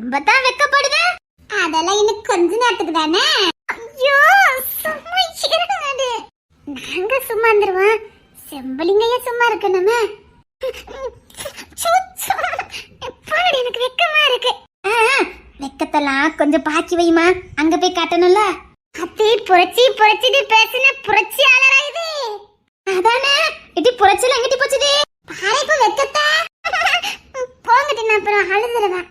ரொம்ப தான் வெக்கப்படுது. அதெல்லாம் இன்னும் கொஞ்ச நேரத்துக்கு தானே. ஐயோ சும்மா இருங்க. நாங்க சும்மா இருந்துருவோம். செம்பலிங்கையா சும்மா இருக்கணுமே. எனக்கு வெக்கமா இருக்கு. வெக்கத்தெல்லாம் கொஞ்சம் பாக்கி வைமா. அங்க போய் காட்டணும்ல. அத்தி புரட்சி புரட்சிட்டு பேசுன புரட்சியாளரா இது. அதானே இடி புரட்சில எங்கிட்டி போச்சுடி. பாரு இப்ப வெக்கத்தா. போங்கடி நான் அப்புறம் அழுதுறதா.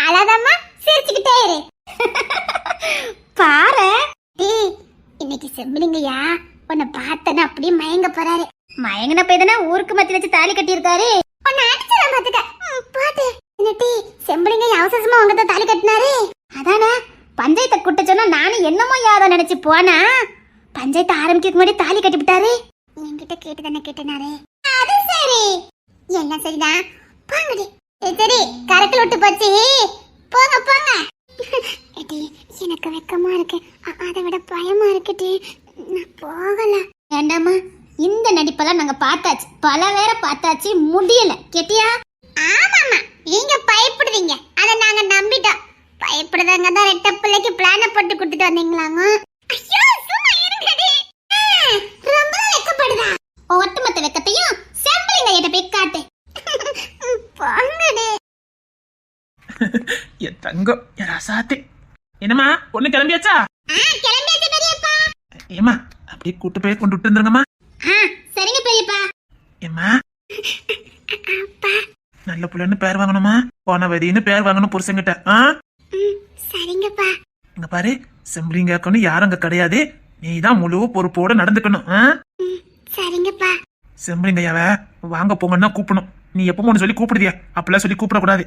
அழாதம்மா சிரிச்சுக்கிட்டே இரு. பாரு இன்னைக்கு செம்பலிங்கையா உன்னை பார்த்தன அப்படியே மயங்க போறாரு. மயங்கின போய்தானே ஊருக்கு மத்தி வச்சு தாலி கட்டி இருக்காரு. உன்னை அடிச்சலாம் பாத்துக்க. பாத்து என்னடி செம்பலிங்கையா அவசரமா உங்ககிட்ட தாலி கட்டினாரு. அதானே பஞ்சாயத்தை கூட்ட சொன்னா நானும் என்னமோ யாரோ நினைச்சு போனா பஞ்சாயத்து ஆரம்பிக்கிறதுக்கு முன்னாடி தாலி கட்டி விட்டாரு. என்கிட்ட கேட்டு தானே கேட்டனாரு. அது சரி எல்லாம் சரிதான். போங்கடி. சரி கரக்கல் விட்டு போச்சு. போங்க போங்க. எனக்கு வெக்கமா இருக்கு. அதை விட பயமா இருக்குடி. நான் போகல. வேண்டாமா இந்த நடிப்பெல்லாம் நாங்க பார்த்தாச்சு. பல வேற பார்த்தாச்சு முடியல. கேட்டியா? ஆமாமா நீங்க பயப்படுவீங்க. அதை நாங்க நம்பிட்டோம். பயப்படுறவங்க தான் ரெட்ட பிள்ளைக்கு பிளான போட்டு கொடுத்துட்டு வந்தீங்களாங்க. ஐயோ சும்மா இருங்கடி. ரொம்ப வெக்கப்படுதா. ஒட்டுமொத்த வெக்கத்தையும் செம்பலிங்க கிட்ட போய் காட்டு. போங்கடி. என் தங்கம் என் ரசாத்தி. என்னம்மா பொண்ணு கிளம்பியாச்சா? கிளம்பியாச்சு பெரியப்பா. ஏமா அப்படியே கூட்டு போய் கொண்டு விட்டு வந்துருங்கம்மா. சரிங்க பெரியப்பா. ஏம்மா நல்ல புள்ளன்னு பேர் வாங்கணுமா? போன வரின்னு பேர் வாங்கணும் புருஷங்கிட்ட. சரிங்கப்பா. இங்க பாரு செம்பலிங்காக்கணும் யாரும் அங்க கிடையாது. நீதான் முழு பொறுப்போட நடந்துக்கணும். சரிங்கப்பா. செம்பலிங்கையாவ வாங்க போங்கன்னா கூப்பிடணும். நீ எப்போ ஒண்ணு சொல்லி கூப்பிடுதியா? அப்பெல்லாம் சொல்லி கூப்பிடக்கூடாது.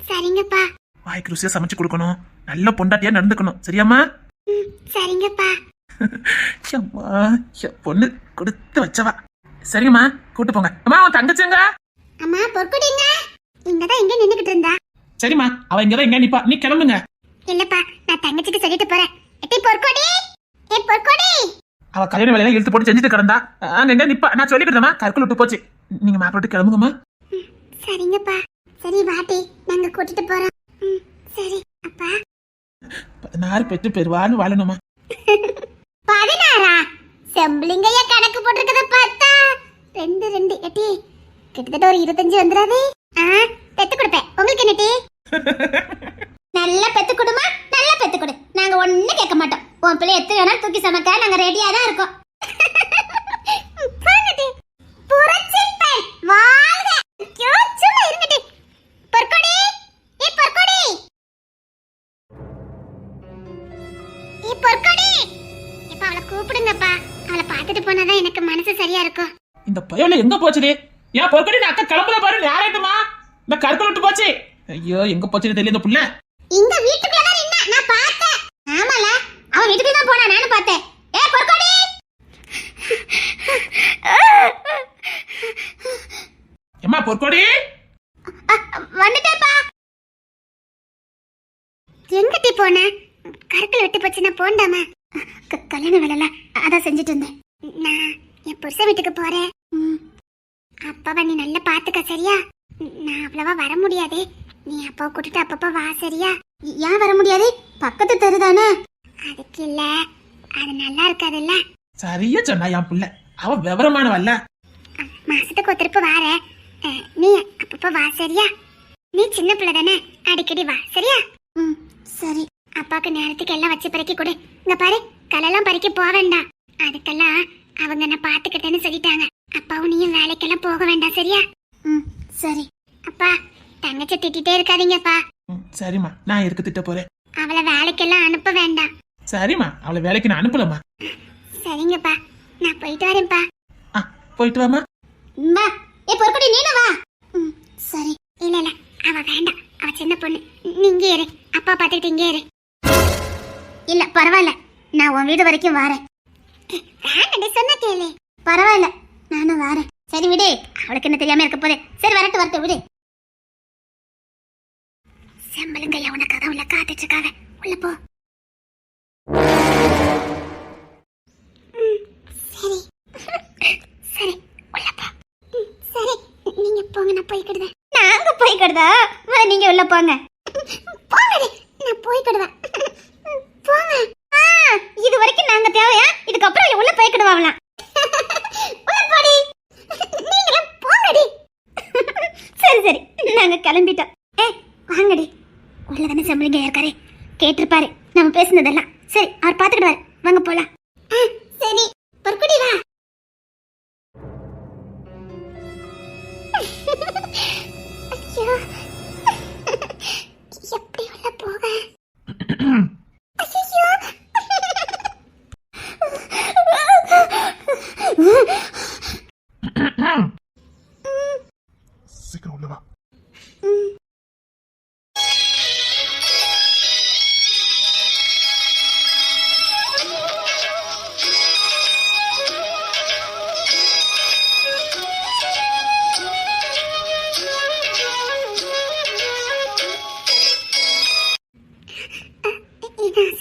சரிங்கப்பா. வாய்க்கு ருசியா சமைச்சு கொடுக்கணும். நல்ல பொண்டாட்டியா நடந்துக்கணும். சரியாம்மா? சரிங்கப்பா. பொண்ணு கொடுத்து வச்சவா. சரிங்கம்மா கூட்டு போங்க. அம்மா அவன் தங்கச்சிங்க. அம்மா பொற்கொடிங்க இங்கதான் எங்க நின்னுகிட்டு இருந்தா. சரிம்மா அவ இங்கதான் எங்க நிப்பா. நீ கிளம்புங்க. இல்லப்பா நான் தங்கச்சிக்கு சொல்லிட்டு போறேன். எட்டி பொற்கொடி. ஏ பொற்கொடி. அவ கல்யாண வேலையெல்லாம் இழுத்து போட்டு செஞ்சுட்டு கிடந்தா. அங்க எங்க நிப்பா. நான் சொல்லிக்கிட்டேம்மா கற்குள் விட்டு போச்சு. நீங்க மாப்பிள்ளை கிளம்புங்கம்மா. சரிங்கப்பா. சரி வாட்டி நாங்க கூட்டிட்டு போறோம். சரி அப்பா. 16 பெற்று பெருவான்னு வாழணுமா? 16 செம்பலிங்கையா கணக்கு போட்டிருக்கத பார்த்தா 2 எட்டி கிட்டத்தட்ட ஒரு 25 வந்துடாது. பெத்து கொடுப்பேன். உங்களுக்கு என்னட்டி? நல்ல பெத்து கொடுமா. நல்ல பெத்து கொடு. நாங்க ஒண்ணு கேட்க மாட்டோம். உன் பிள்ளை எத்து வேணா தூக்கி சமைக்க நாங்க ரெடியா தான் இருக்கோம். புரட்சி பெண் வாழ்க. சும்மா இருங்கடி. பொற்கொடி. ஏ பொற்கொடி. ஏ பொற்கொடி. இப்ப அவளை கூப்பிடுங்கப்பா. அவளை பார்த்துட்டு போனாதான் எனக்கு மனசு சரியா இருக்கும். இந்த பயவுல எங்க போச்சுடி? ஏன் பொற்கொடி நான் அக்கா கிளம்புல பாரு. யாராயிட்டுமா இந்த கற்குள் விட்டு போச்சு. ஐயோ எங்க போச்சுன்னு தெரியல இந்த புள்ள. இங்க வீட்டுக்குள்ள தான் நின்னா நான் பார்த்தேன். ஆமால அவ வீட்டுக்குள்ள தான் போனா நானும் பார்த்தேன். ஏ பொற்கொடி. அம்மா பொற்கொடி வந்துட்டேப்பா. எங்கட்டி போன? கற்குள் விட்டு போச்சுன்னா போண்டாமா. கல்யாண வேலைல அதான் செஞ்சுட்டு இருந்தேன். நான் என் புருஷ வீட்டுக்கு போறேன். அப்பாவை நீ நல்லா பாத்துக்க சரியா? நான் அவ்வளவா வர முடியாது. நீ அப்பா கூட்டிட்டு அப்பப்ப வா சரியா? ஏன் வர முடியாது? பக்கத்து தெருதானே. அதுக்கு இல்ல அது நல்லா இருக்காதுல்ல. சரியா சொன்னா என் புள்ள. அவ விவரமானவல்ல. மாசத்துக்கு ஒரு திருப்பு வார. நீ அப்பப்ப வா சரியா? நீ சின்ன பிள்ளை தானே அடிக்கடி வா சரியா? சரி. அப்பாக்கு நேரத்துக்கு எல்லாம் வச்சு பறிக்க கொடு. இங்க பாரு கலெல்லாம் பறிக்க போக வேண்டாம். அதுக்கெல்லாம் அவங்க நான் பாத்துக்கிட்டேன்னு சொல்லிட்டாங்க. அப்பாவும் நீயும் வேலைக்கெல்லாம் போக வேண்டாம் சரியா? சரி. அப்பா தங்கச்சி திட்டிட்டே இருக்காதீங்கப்பா. சரிம்மா நான் இருக்கு திட்ட போறேன். அவளை வேலைக்கெல்லாம் அனுப்ப வேண்டாம். சரிம்மா அவளை வேலைக்கு நான் அனுப்பலம்மா. சரிங்கப்பா நான் போயிட்டு வரேன்ப்பா. போயிட்டு வாமா. வா. ஏ பொறுக்கடி நீனும் வா. சரி. இல்ல இல்ல அவ வேண்டாம். அவ சின்ன பொண்ணு. நீ இங்கே இரு. அப்பா பார்த்துக்கிட்டு இங்கே இரு. இல்ல பரவாயில்ல நான் உன் வீடு வரைக்கும் வரேன். வேண்டாண்டி சொன்ன கேளு. பரவாயில்ல நானும் வரேன். சரி விடு. அவளுக்கு என்ன தெரியாம இருக்க போதே. சரி வரட்டு விடு. செம்பலிங்கையா உன கதவுல காத்துட்டு இருக்காங்க. உள்ள போ. சரி சரி உள்ள போ. சரி நீங்க போங்க நான் போய்க்கிடுதேன். நாங்க போய்க்கிடுதா? நீங்க உள்ள போங்க. போங்கடி, நான் போய்க்கிடுவேன். போங்க. இது வரைக்கும் நாங்க தேவையா? இதுக்கப்புறம் உள்ள போய்க்கிடுவாங்களாம். உள்ள போடி. நீங்களும் போங்கடி. சரி சரி, நாங்க கிளம்பிட்டோம். வாங்கடி. உள்ளதானே சம்பளிங்க இருக்காரு, கேட்டிருப்பாரு நம்ம பேசுனதெல்லாம். சரி, அவர் பாத்துக்கிடுவாரு. வாங்க போலாம். சரி பொறுக்குடி வா. ஐயோ, எப்படி உள்ள போக? ஐயோ, சீக்கிரம் உள்ள வா.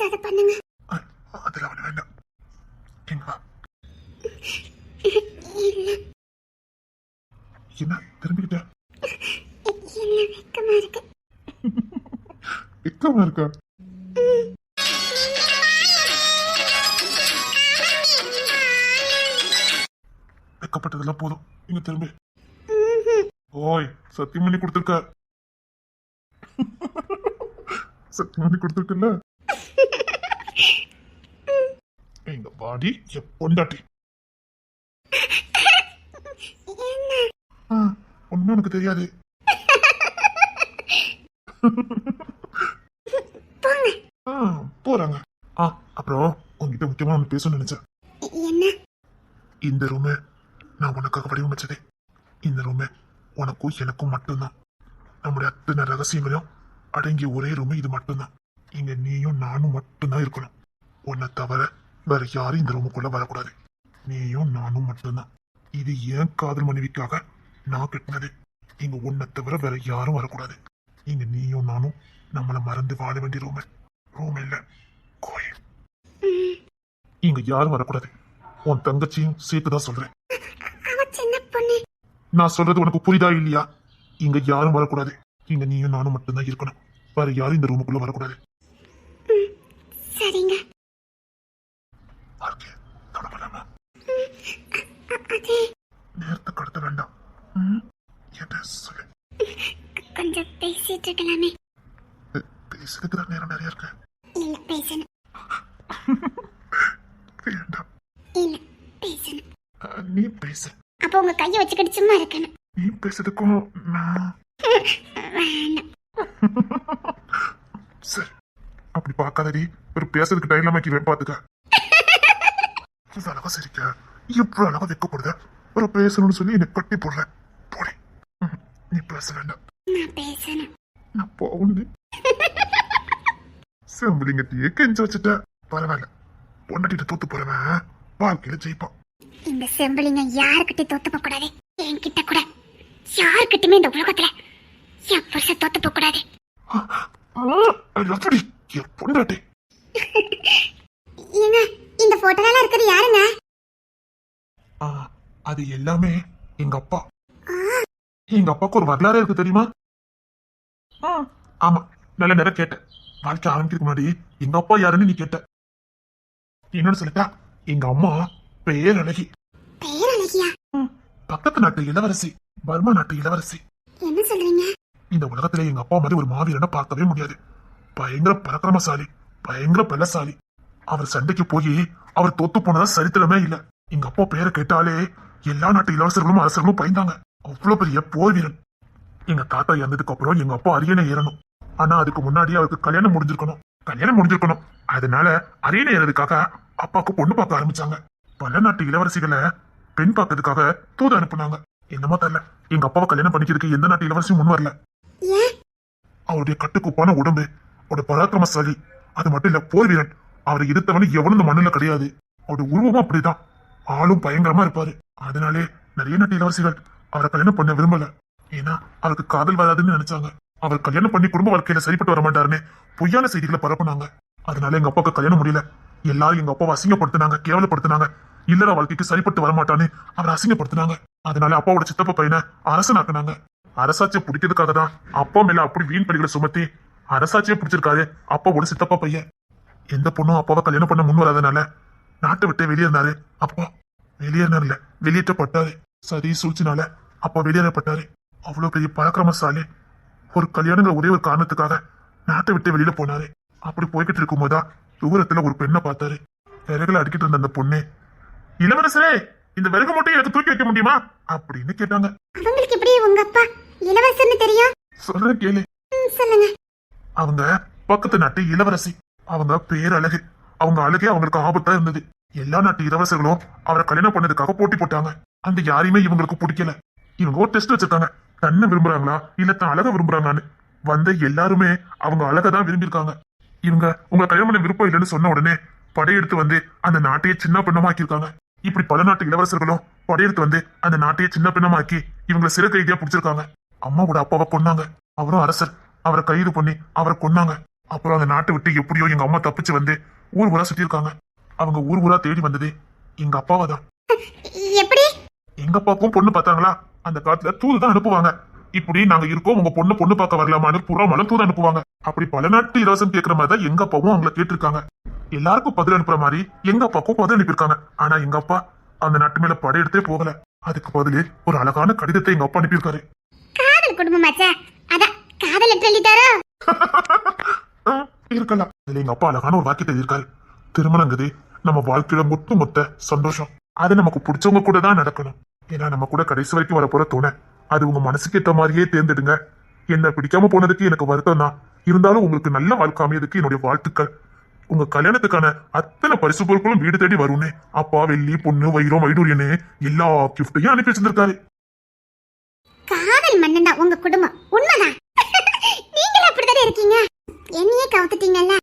அதை பண்ணுங்க. அதெல்லாம் ஒண்ணு வேண்டாம். இங்க வா. என்ன திரும்பிக்கிட்ட? என்ன வெக்கமா இருக்கு. வெக்கமா இருக்கா? வெக்கப்பட்டதெல்லாம் போதும், இங்க திரும்பி. ஓய், சத்தியம் பண்ணி கொடுத்துருக்க. சத்தியம் பண்ணி கொடுத்துருக்கல. எங்க பாடி பொண்டாட்டி. ஒண்ணும் எனக்கு தெரியாது. போறாங்க. அப்புறம் உங்ககிட்ட முக்கியமா ஒண்ணு பேசணும்னு நினைச்சேன். என்ன? இந்த ரூமு நான் உனக்காக வடிவமைச்சதே. இந்த ரூமு உனக்கும் எனக்கும் மட்டும்தான். நம்முடைய அத்தனை ரகசியங்களையும் அடங்கிய ஒரே ரூமு இது மட்டும்தான். இங்க நீயும் நானும் மட்டும்தான் இருக்கணும். உன்னை தவிர வேற யாரும் இந்த ரூமுக்குள்ள வரக்கூடாது. நீயும் நானும் மட்டும்தான். இது ஏன் காதல் மனைவிக்காக நான் கட்டினது. இங்க உன்னை தவிர வேற யாரும் வரக்கூடாது. இங்க நீயும் நானும் நம்மள மறந்து வாழ வேண்டிய ரூம் இல்ல, கோயில். இங்க யாரும் வரக்கூடாது. உன் தங்கச்சியும் சேர்த்துதான் சொல்றேன். நான் சொல்றது உனக்கு புரியுதா இல்லையா? இங்க யாரும் வரக்கூடாது. இங்க நீயும் நானும் மட்டும்தான் இருக்கணும். வேற யாரும் இந்த ரூமுக்குள்ள வரக்கூடாது. சரிங்க. நேரத்தை கடத்த வேண்டாம். என்ன சொல்லு. கொஞ்சம் பேசிட்டு இருக்கலாமே. பேசுறதுக்கு நேரம் நிறைய இருக்கு. இல்ல பேசணும். வேண்டாம். இல்ல பேசணும். நீ பேசு. அப்ப உங்க கையை வச்சுக்கிட்டு சும்மா இருக்கணும். நீ பேசுறதுக்கும் நான் சரி அப்படி பார்க்காதடி. ஒரு பேசுறதுக்கு டைம் இல்லாம பாத்துக்க. அழகா சரிக்க இவ்வளவு அழகா வைக்கப்படுத. ஒரு பேசணும்னு சொல்லி என்னை கட்டி போடுற. போடி. நீ பேச வேண்டாம். நான் பேசணும். நான் போகுது. செம்பிளிங்கட்டியே கெஞ்ச வச்சுட்ட. பரவாயில்ல, பொண்டாட்டிட்ட தோத்து போறவன் வாழ்க்கையில ஜெயிப்பான். இந்த செம்பிளிங்க யாருக்கிட்ட தோத்து போக கூடாது. என்கிட்ட கூட யாருக்கிட்டுமே இந்த உலகத்துல என் புருஷ தோத்து போக கூடாது. எப்படி என் பொண்டாட்டி? ஏங்க, இந்த போட்டோல இருக்கிறது யாருங்க? அது எல்லாமே எங்க அப்பா. எங்க அப்பாவுக்கு ஒரு வரலாறு இருக்கு தெரியுமா? ஆமா, நல்ல நேரம் கேட்டேன். வாழ்க்கை ஆரம்பிக்கிறதுக்கு முன்னாடி எங்க அப்பா யாருன்னு நீ கேட்ட. என்னன்னு சொல்லிட்டா, எங்க அம்மா பேரழகி. பேரழகியா? பக்கத்து நாட்டு இளவரசி, பர்மா நாட்டு இளவரசி. என்ன சொல்றீங்க? இந்த உலகத்துல எங்க அப்பா மாதிரி ஒரு மாவீரனை பார்க்கவே முடியாது. பயங்கர பராக்கிரமசாலி, பயங்கர பலசாலி. அவர் சண்டைக்கு போய் அவர் தோத்து போனதா சரித்திரமே இல்ல. எங்க அப்பா பேரை கேட்டாலே எல்லா நாட்டு இளவரசர்களும் அரசர்களும் பயந்தாங்க. அவ்வளவு பெரிய போர் வீரன். எங்க தாத்தா இறந்ததுக்கு அப்புறம் எங்க அப்பா அரியணை ஏறணும். ஆனா அதுக்கு முன்னாடி அவருக்கு கல்யாணம் முடிஞ்சிருக்கணும். அதனால அரியணை ஏறதுக்காக அப்பாவுக்கு பொண்ணு பார்க்க ஆரம்பிச்சாங்க. பல நாட்டு இளவரசிகளை பெண் பார்க்கறதுக்காக தூது அனுப்புனாங்க. என்னமோ தெரியல, எங்க அப்பாவை கல்யாணம் பண்ணிக்கிறதுக்கு எந்த நாட்டு இளவரசியும் முன் வரல. அவருடைய கட்டுக்குப்பான உடம்பு, அவருடைய பராக்கிரமசாலி, அது மட்டும் இல்ல போர் வீரன். அவரை எதிர்த்தவனு எவனும் இந்த மண்ணுல கிடையாது. அவருடைய உருவமும் அப்படிதான். ஆளும் பயங்கரமா இருப்பாரு. அதனாலே நிறைய நாட்டு இளவரசிகள் அவரை கல்யாணம் பண்ண விரும்பல. ஏன்னா அவருக்கு காதல் வராதுன்னு நினைச்சாங்க. அவர் கல்யாணம் பண்ணி குடும்ப வாழ்க்கையில சரிப்பட்டு வர மாட்டாருன்னு பொய்யான செய்திகளை பரப்புனாங்க. அதனால எங்க அப்பாவுக்கு கல்யாணம் முடியல. எல்லாரும் எங்க அப்பாவை அசிங்கப்படுத்தினாங்க, கேவலப்படுத்தினாங்க. இல்லற வாழ்க்கைக்கு சரிப்பட்டு வரமாட்டான்னு அவரை அசிங்கப்படுத்தினாங்க. அதனால அப்பாவோட சித்தப்ப பையனை அரசனாக்குனாங்க. அரசாட்சியை பிடிக்கிறதுக்காக தான் அப்பா மேல அப்படி வீண் படிகளை சுமத்தி அரசாட்சியை பிடிச்சிருக்காரு அப்பாவோட சித்தப்பா பையன். எந்த பொண்ணும் அப்பாவை கல்யாணம் பண்ண முன் வராதனால நாட்டை விட்டு வெளியேறினாரு. அப்பா வெளியேறினார் இல்ல, வெளியேற்றப்பட்டாரு. சதி சூழ்ச்சினால அப்பா வெளியேறப்பட்டாரு. அவ்வளவு பெரிய பராக்கிரமசாலி ஒரு கல்யாணங்கிற ஒரே ஒரு காரணத்துக்காக நாட்டை விட்டு வெளியில போனாரு. அப்படி போய்கிட்டு இருக்கும்போதா தூரத்துல ஒரு பெண்ணை பார்த்தாரு. விறகுல அடிக்கிட்டு இருந்த அந்த பொண்ணு, இளவரசரே இந்த விறகு மூட்டையை எனக்கு தூக்கி வைக்க முடியுமா அப்படின்னு கேட்டாங்க. அவங்களுக்கு எப்படி உங்க அப்பா இளவரசர்னு தெரியும்? சொல்றேன் கேளு. சொல்லுங்க. அவங்க பக்கத்து நாட்டு இளவரசி. அவங்க பேரழகு. அவங்க அழகே அவங்களுக்கு ஆபத்தா இருந்தது. எல்லா நாட்டு இளவரசர்களும் அவரை கல்யாணம் பண்ணதுக்காக போட்டி போட்டாங்க. அந்த யாரையுமே இவங்களுக்கு பிடிக்கல. இவங்க ஒரு டெஸ்ட் வச்சிருக்காங்க, தன்னை விரும்புறாங்களா இல்ல தான் அழக விரும்புறாங்களான்னு. வந்த எல்லாருமே அவங்க அழகதான் விரும்பியிருக்காங்க. இவங்க உங்க கல்யாணம் பண்ண விருப்பம் இல்லைன்னு சொன்ன உடனே படையெடுத்து வந்து அந்த நாட்டையே சின்ன பின்னமாக்கியிருக்காங்க. இப்படி பல நாட்டு இளவரசர்களும் படையெடுத்து வந்து அந்த நாட்டையே சின்ன பின்னமாக்கி இவங்களை சிறை கைதியா பிடிச்சிருக்காங்க. அம்மாவோட அப்பாவை கொன்னாங்க. அவரும் அரசர். அவரை கைது பண்ணி அவரை கொன்னாங்க. அப்புறம் அந்த நாட்டை விட்டு எப்படியோ எங்க அம்மா தப்பிச்சு வந்து ஊர் ஊரா சுத்தி இருக்காங்க. அவங்க ஊர் ஊரா தேடி வந்தது எங்க அப்பாவை தான். எப்படி? எங்க அப்பாவுக்கும் பொண்ணு பார்த்தாங்களா, அந்த காலத்துல தூது தான் அனுப்புவாங்க. இப்படி நாங்க இருக்கோம், உங்க பொண்ணு பார்க்க வரலாமான்னு புறமளம் தூது அனுப்புவாங்க. அப்படி பல நாட்டு இலவசம் கேட்கிற மாதிரி தான் எங்க அப்பாவும் அவங்கள கேட்டிருக்காங்க. எல்லாருக்கும் பதில் அனுப்புற மாதிரி எங்க அப்பாவுக்கும் பதில் அனுப்பியிருக்காங்க. ஆனா எங்க அப்பா அந்த நாட்டு மேல படையெடுத்தே போகல. அதுக்கு பதிலு ஒரு அழகான கடிதத்தை எங்க அப்பா அனுப்பியிருக்காரு. காதல் குடும்பமாச்சா? அதான் காதல் லெட்டர் எழுதிட்டாரோ? இருக்கலாம். அதுல எங்க அப்பா அழகான ஒரு வாக்கியத்தை எழுதியிருக்காரு. திருமணங்கிறது நம்ம வாழ்க்கையில மொத்த சந்தோஷம். அது நமக்கு பிடிச்சவங்க கூட தான் நடக்கணும். ஏன்னா நம்ம கூட கடைசி வரைக்கும் வரப்போற துணை அது உங்க மனசுக்கு ஏற்ற மாதிரியே தேர்ந்தெடுங்க. என்ன பிடிக்காம போனதுக்கு எனக்கு வருத்தம் தான். இருந்தாலும் உங்களுக்கு நல்ல வாழ்க்கை அமையதுக்கு என்னுடைய வாழ்த்துக்கள். உங்க கல்யாணத்துக்கான அத்தனை பரிசு பொருட்களும் வீடு தேடி வரும்னு அப்பா வெள்ளி பொண்ணு வைரம் வைடூரியன்னு எல்லா கிஃப்டையும் அனுப்பி வச்சிருக்காரு. காதல் மன்னன் தான் உங்க குடும்பம். உண்மைதான். நீங்களும் அப்படித்தானே இருக்கீங்க. என்னையே கவுத்துட்டீங்கல்ல.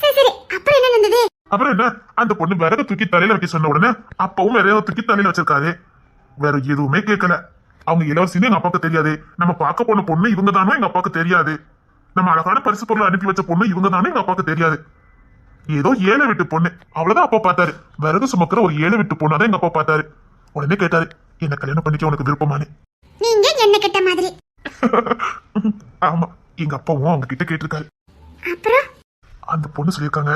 சரி சரி, அப்புறம் என்ன நடந்தது? அப்புறம் என்ன, அந்த பொண்ணு விறகு தூக்கி தலையில வைக்க சொன்ன உடனே அப்பாவும் விறகு தூக்கி தலையில வச்சிருக்காரு. வேற எதுவுமே கேட்கல. அவங்க இளவரசின்னு எங்க அப்பாவுக்கு தெரியாது. நம்ம பார்க்க போன பொண்ணு இவங்க தானோ எங்க அப்பாவுக்கு தெரியாது. நம்ம அழகான பரிசு பொருளை அனுப்பி வச்ச பொண்ணு இவங்க தானே எங்க அப்பாவுக்கு தெரியாது. ஏதோ ஏழை வீட்டு பொண்ணு அவ்வளவுதான் அப்பா பார்த்தாரு. விறகு சுமக்கிற ஒரு ஏழை வீட்டு பொண்ணாதான் எங்க அப்பா பார்த்தாரு. உடனே கேட்டாரு, என்ன கல்யாணம் பண்ணிக்க உனக்கு விருப்பமானு. நீங்க என்ன கேட்ட மாதிரி? ஆமா, எங்க அப்பாவும் அவங்க கிட்ட கேட்டிருக்காரு. அப்புறம் அந்த பொண்ணு சொல்லியிருக்காங்க,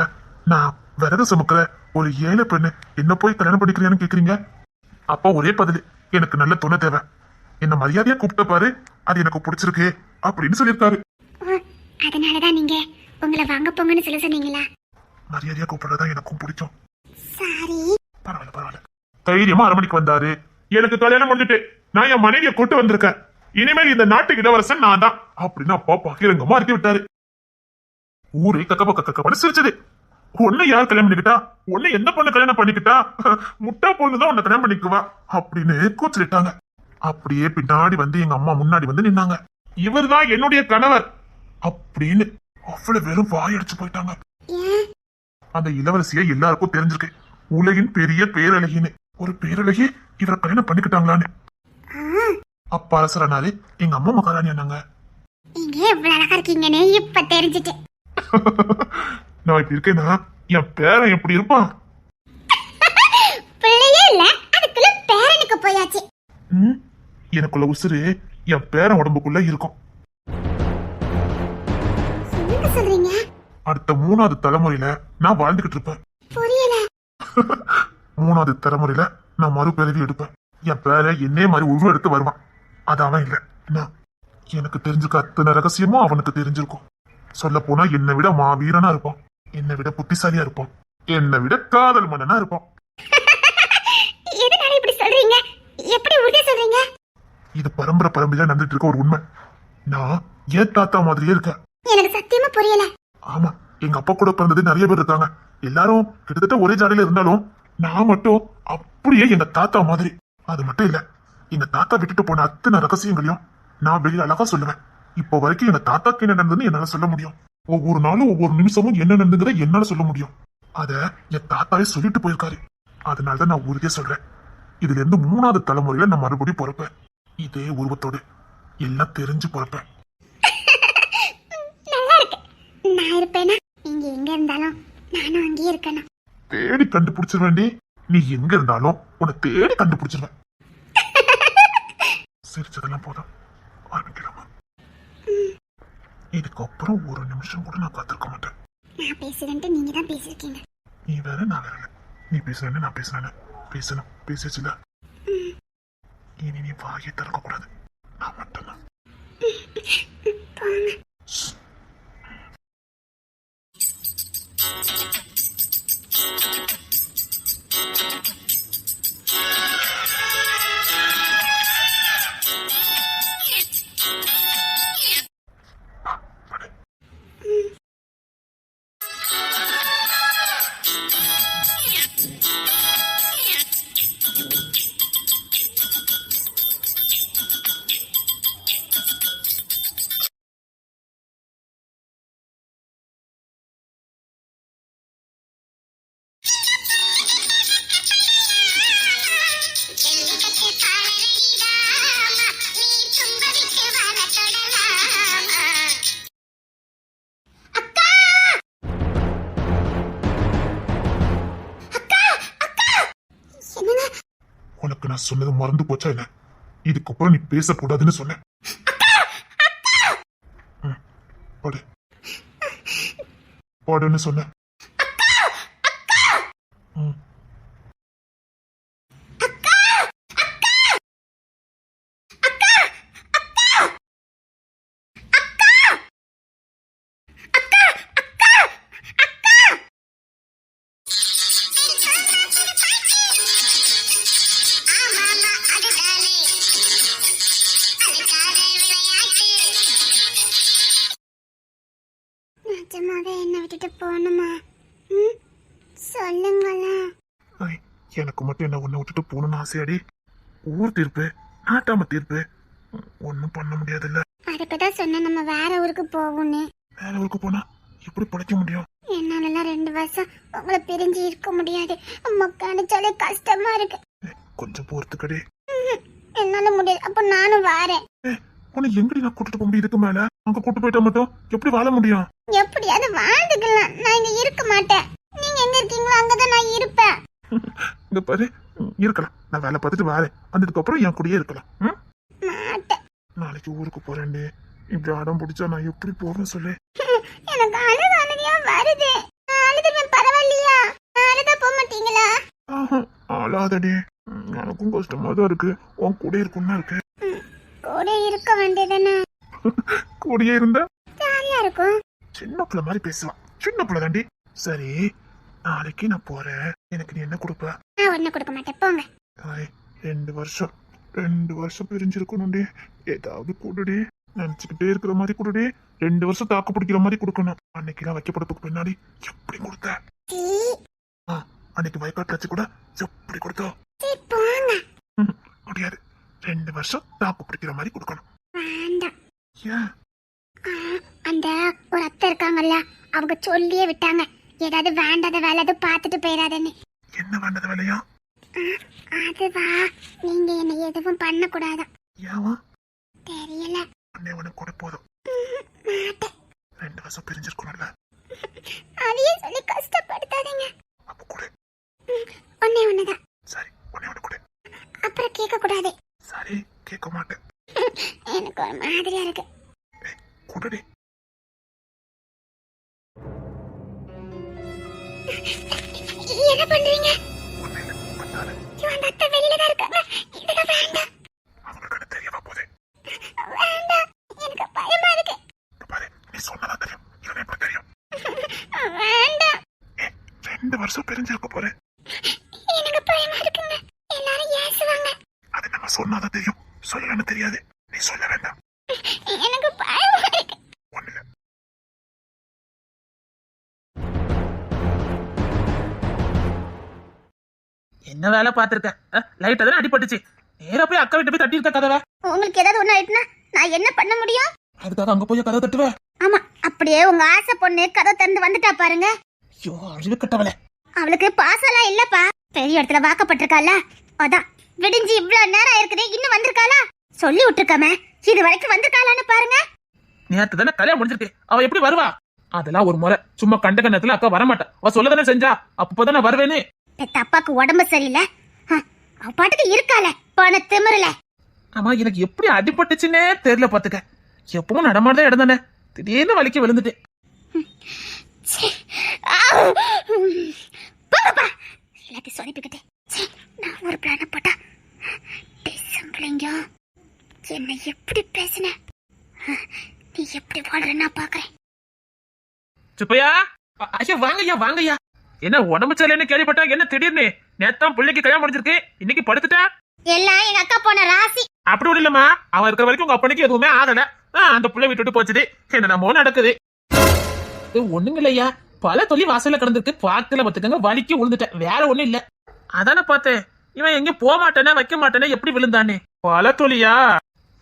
நான் விறகு சுமக்கிற ஒரு ஏழை பெண்ணு என்ன போய் கல்யாணம் பண்ணிக்கிறியான்னு கேக்குறீங்க. அப்பா ஒரே பதில், எனக்கு நல்ல துணை தேவை. என்ன மரியாதையா கூப்பிட்ட பாரு, அது எனக்கு பிடிச்சிருக்கு அப்படின்னு சொல்லியிருக்காரு. அதனாலதான் நீங்க உங்களை வாங்க போங்கன்னு சொல்ல சொன்னீங்களா? மரியாதையா கூப்பிடுறதா எனக்கும் பிடிக்கும். சாரி. பரவாயில்ல. தைரியமா அரமணிக்கு வந்தாரு. எனக்கு கல்யாணம் முடிஞ்சிட்டு நான் என் மனைவியை கூட்டு வந்திருக்கேன். இனிமேல் இந்த நாட்டு இளவரசன் நான் தான் அப்படின்னு அப்பா பகிரங்கமா அறிக்கை விட்டாரு. ஊரே கக்கப்ப சிரிச்சது. உன்னை யார் கல்யாணம் பண்ணிக்கிட்டா, உன்னை எந்த பொண்ணு கல்யாணம் பண்ணிக்கிட்டா, முட்டா பொண்ணுதான் உன்னை கல்யாணம் பண்ணிக்குவா அப்படின்னு கூச்சலிட்டாங்க. அப்படியே பின்னாடி வந்து எங்க அம்மா முன்னாடி வந்து நின்னாங்க. இவர் தான் என்னுடைய கணவர் அப்படின்னு அவ்வளவு பேரும் வாயடிச்சு போயிட்டாங்க. அந்த இளவரசியை எல்லாருக்கும் தெரிஞ்சிருக்கு. உலகின் பெரிய பேரழகின்னு. ஒரு பேரழகி இவரை கல்யாணம் பண்ணிக்கிட்டாங்களான்னு அப்பா அரசரானாரு. எங்க அம்மா மகாராணி ஆனாங்க. நீங்க எவ்வளவு அழகா இருக்கீங்கன்னு இப்ப தெரிஞ்சுட்டு. நான் இப்படி இருக்கேன்னா என் பேரன் எப்படி இருப்பான்? பிள்ளையே இல்ல, அதுக்குள்ள பேரனுக்கு போயாச்சு. எனக்குள்ள உசுறு என் பேரன் உடம்புக்குள்ள இருக்கும். என்ன சொல்றீங்க? அடுத்த 3வது தலைமுறையில நான் வாழ்ந்துகிட்டு இருப்பேன். புரியல. 3வது தலைமுறையில நான் மறுபிறவி எடுப்பேன். என் பேர என்னே மாதிரி உருவம் எடுத்து வருவான். அது அவன் இல்ல நான். எனக்கு தெரிஞ்சுக்க அத்தனை ரகசியமும் அவனுக்கு தெரிஞ்சிருக்கும். சொல்ல போனா என்னை விட மாவீரனா இருப்பான். என்னை விட புத்திசாலியா இருப்பான். என்னை விட காதல் மன்னனா இருப்பான். எதனால இப்படி சொல்றீங்க? எப்படி உறுதியா சொல்றீங்க? இது பரம்பரையா நடந்துட்டு இருக்க ஒரு உண்மை. நான் ஏன் தாத்தா மாதிரியே இருக்கேன். எனக்கு சத்தியமா புரியல. ஆமா, எங்க அப்பா கூட பிறந்தது நிறைய பேர் இருக்காங்க. எல்லாரும் கிட்டத்தட்ட ஒரே ஜாடியில இருந்தாலும் நான் மட்டும் அப்படியே எங்க தாத்தா மாதிரி. அது மட்டும் இல்ல, எங்க தாத்தா விட்டுட்டு போன அத்தனை ரகசியங்களையும் நான் வெளியே அழகா சொல்லுவேன். இப்போ வரைக்கும் எங்க தாத்தாக்கு என்ன நடந்ததுன்னு என்னால சொல்ல முடியும். ஒவ்வொரு நாளும் ஒவ்வொரு நிமிஷமும் என்ன நடந்துங்கிறத என்னால சொல்ல முடியும். அத என் தாத்தாவே சொல்லிட்டு போயிருக்காரு. அதனாலதான் நான் உறுதியா சொல்றேன், இதுல இருந்து 3வது தலைமுறையில நான் மறுபடியும் பிறப்பேன். இதே உருவத்தோடு எல்லாம் தெரிஞ்சு பிறப்பேன். நல்லா இருக்கு. நான் இருப்பேனா? நீங்க எங்க இருந்தாலும் நானும் அங்கேயே இருக்கணும். தேடி கண்டுபிடிச்சிருவேண்டி. நீ எங்க இருந்தாலும் உன்னை தேடி கண்டுபிடிச்சிருவேன். சிரிச்சதெல்லாம் போதும், ஆரம்பிக்கலாமா? இதுக்கப்புறம் ஒரு நிமிஷம் கூட நான் காத்திருக்க மாட்டேன். நான் பேசுறேன்ட்டு நீங்க தான் பேசிருக்கீங்க. நீ வேற நான் வேற இல்ல. நீ பேசுறேன்னு நான் பேசுறேன்னு பேசணும் பேசிச்சுல. இனி நீ வாயை திறக்க கூடாது. நான் மட்டும்தான். போங்க. உனக்கு நான் சொன்னது மறந்து போச்சா என்ன? இதுக்கப்புறம் நீ பேசக்கூடாதுன்னு சொன்னேன். படு படுன்னு சொன்னேன். நிஜமாவே என்ன விட்டுட்டு போகணுமா? சொல்லுங்களேன். எனக்கு மட்டும் என்ன உன்னை விட்டுட்டு போகணும்னு ஆசையாடி? ஊர் தீர்ப்பு நாட்டாம தீர்ப்பு ஒன்னும் பண்ண முடியாதுல்ல. அதுக்குதான் சொன்ன நம்ம வேற ஊருக்கு போவோன்னு. வேற ஊருக்கு போனா எப்படி பிழைக்க முடியும்? என்னாலலாம் 2 வருஷம் உங்களை பிரிஞ்சு இருக்க முடியாது. அம்மாக்கு நினைச்சாலே கஷ்டமா இருக்கு. கொஞ்சம் பொறுத்துக்கடி. என்னால முடியாது. அப்ப நானும் வாரேன். உன்னை எங்கடி நான் கூட்டிட்டு போக முடியும்? இதுக்கு மேல அங்க கூட்டு போயிட்டா மட்டும் எப்படி வாழ முடியும்? எப்படியாவது வாழ்ந்துக்கலாம். நான் இங்க இருக்க மாட்டேன். நீங்க எங்க இருக்கீங்களோ அங்கதான் நான் இருப்பேன். இங்க பாரு, இருக்கலாம். நான் வேலை பார்த்துட்டு வரேன். வந்ததுக்கு அப்புறம் என் கூடயே இருக்கலாம். மாட்டேன். நாளைக்கு ஊருக்கு போறேன்டி. இப்படி அடம் பிடிச்சா நான் எப்படி போவேன் சொல்லு? எனக்கு அழுகையா வருது. அழுதுமே பரவாயில்லையா? அழுதா போக மாட்டீங்களா? அழாதடி. எனக்கும் கஷ்டமா தான் இருக்கு. உன் கூட இருக்குன்னா இருக்கு. கூட இருக்க வேண்டியதானே? கூடயே இருந்தா ஜாலியா இருக்கும். சின்ன பிள்ளை மாதிரி பேசுவான். சின்ன பிள்ளை தாண்டி. சரி, நாளைக்கு நான் போறேன். எனக்கு நீ என்ன கொடுப்ப? நான் ஒண்ணு கொடுக்க மாட்டேன். போங்க. 2 வருஷம் பிரிஞ்சிருக்கணும்டி. ஏதாவது கொடுடி. நினைச்சுக்கிட்டே இருக்கிற மாதிரி கொடுடி. 2 வருஷம் தாக்கு பிடிக்கிற மாதிரி கொடுக்கணும். அன்னைக்கு வைக்கப்படுறதுக்கு பின்னாடி எப்படி கொடுத்த? அன்னைக்கு வயக்காட்டு வச்சு கூட எப்படி கொடுத்தோம்? போங்க. முடியாது. 2 வருஷம் தாக்கு பிடிக்கிற மாதிரி கொடுக்கணும். வேண்டாம். ஏன்? அந்த ஒரு அத்தை இருக்காங்கல்ல, அவங்க சொல்லியே விட்டாங்க, ஏதாவது வேண்டாத வேலை எதுவும் பார்த்துட்டு போயிடாதன்னு. என்ன வேண்டாத வேலையா? அதுவா, நீங்க என்ன எதுவும் பண்ண கூடாதான். ஏவா? தெரியல. அண்ணே உனக்கு கூட போதும். மாட்டேன். 2 வருஷம் பிரிஞ்சிருக்கணும்ல. அதையே சொல்லி கஷ்டப்படுத்தாதீங்க. அப்ப கூட ஒண்ணுதான். சரி, ஒண்ணு கூட. அப்புறம் கேட்க கூடாது. சரி, கேட்க மாட்டேன். எனக்கு ஒரு மாதிரியா இருக்கு. கூடடி. என்ன பண்றீங்க? ஒண்ணு இல்ல, வந்தாரு. அந்த அத்தை வெளியில தான் இருக்காங்க. இதுக்கு வேண்டாம். அவங்களுக்கு என்ன தெரியவா போதே? வேண்டாம். எனக்கு பயமா இருக்கு. பாரு, நீ சொன்னதா தெரியும். இவன் எப்படி தெரியும்? வேண்டாம். 2 வருஷம் பிரிஞ்சிருக்க போறேன். எனக்கு பயமா இருக்குங்க. எல்லாரும் ஏசுவாங்க. அது நம்ம சொன்னாதான் தெரியும். சொல்லன்னு தெரியாது. நீ சொல்ல வேண்டாம். எனக்கு பயமா இருக்கு. ஒண்ணு இல்ல. என்ன வேலை பார்த்திருக்க? லைட் தானே அடிபட்டுச்சு. நேரா போய் அக்கா வீட்டு போய் தட்டி இருக்க கதவை. உங்களுக்கு ஏதாவது ஒண்ணு ஆயிட்டுனா நான் என்ன பண்ண முடியும்? அதுக்காக அங்க போய் கதவை தட்டுவ? ஆமா, அப்படியே உங்க ஆசை பொண்ணு கதை திறந்து வந்துட்டா பாருங்க. ஐயோ, அழிவு கட்டவளே. அவளுக்கு பாசலாம் இல்லப்பா. பெரிய இடத்துல வாக்கப்பட்டிருக்கால, அதான் விடிஞ்சு இவ்வளவு நேரம் ஆயிருக்குது, இன்னும் வந்திருக்காளா? சொல்லி விட்டுருக்காம இது வரைக்கும் வந்திருக்காளான்னு பாருங்க. நேத்து தானே கல்யாணம் முடிஞ்சிருக்கு. அவ எப்படி வருவா? அதெல்லாம் ஒரு முறை. சும்மா கண்ட கண்ணத்துல அக்கா வரமாட்டா. அவ சொல்லதானே செஞ்சா. அப்பதானே வருவேன்னு. பெத்த அப்பாக்கு உடம்பு சரியில்லை, அவ பாட்டுக்கு இருக்கால போன திமிரல. ஆமா, எனக்கு எப்படி அடிபட்டுச்சுன்னே தெரியல பாத்துக்க. எப்பவும் நடமாடதான் இடம் தானே. திடீர்னு வலிக்கு விழுந்துட்டேன். ச்சே. ஆ. போங்கப்பா. எல்லாத்தையும் சொதப்பிக்கிட்டேன். ச்சே, நான் ஒரு பிளான போட்டா செம்பிளிங்கம் என்னை எப்படி பேசின, நீ எப்படி வாழ்றன்னா பாக்குறேன். சுப்பையா, ஐயா வாங்கய்யா வாங்கய்யா. என்ன உடம்பு சரியில்லைன்னு கேள்விப்பட்டா, என்ன திடீர்னு நேத்தான் பிள்ளைக்கு கல்யாணம் முடிஞ்சிருக்கு, இன்னைக்கு படுத்துட்டா? எல்லாம் எங்க அக்கா போன ராசி. அப்படி ஒண்ணு இல்லம்மா, அவன் இருக்கிற வரைக்கும் உங்க அப்பனுக்கு எதுவுமே ஆகல. அந்த பிள்ளை விட்டுட்டு போச்சுது, என்னமோ நடக்குது. இது ஒண்ணுங்க இல்லையா, பல தொல்லி வாசல்ல கிடந்திருக்கு, பாத்துல பத்துக்கங்க வலிக்கு விழுந்துட்டேன், வேற ஒண்ணும் இல்ல. அதானே பார்த்தேன், இவன் எங்க போக மாட்டேனே வைக்க மாட்டேனே எப்படி விழுந்தானே. பல தொலியா?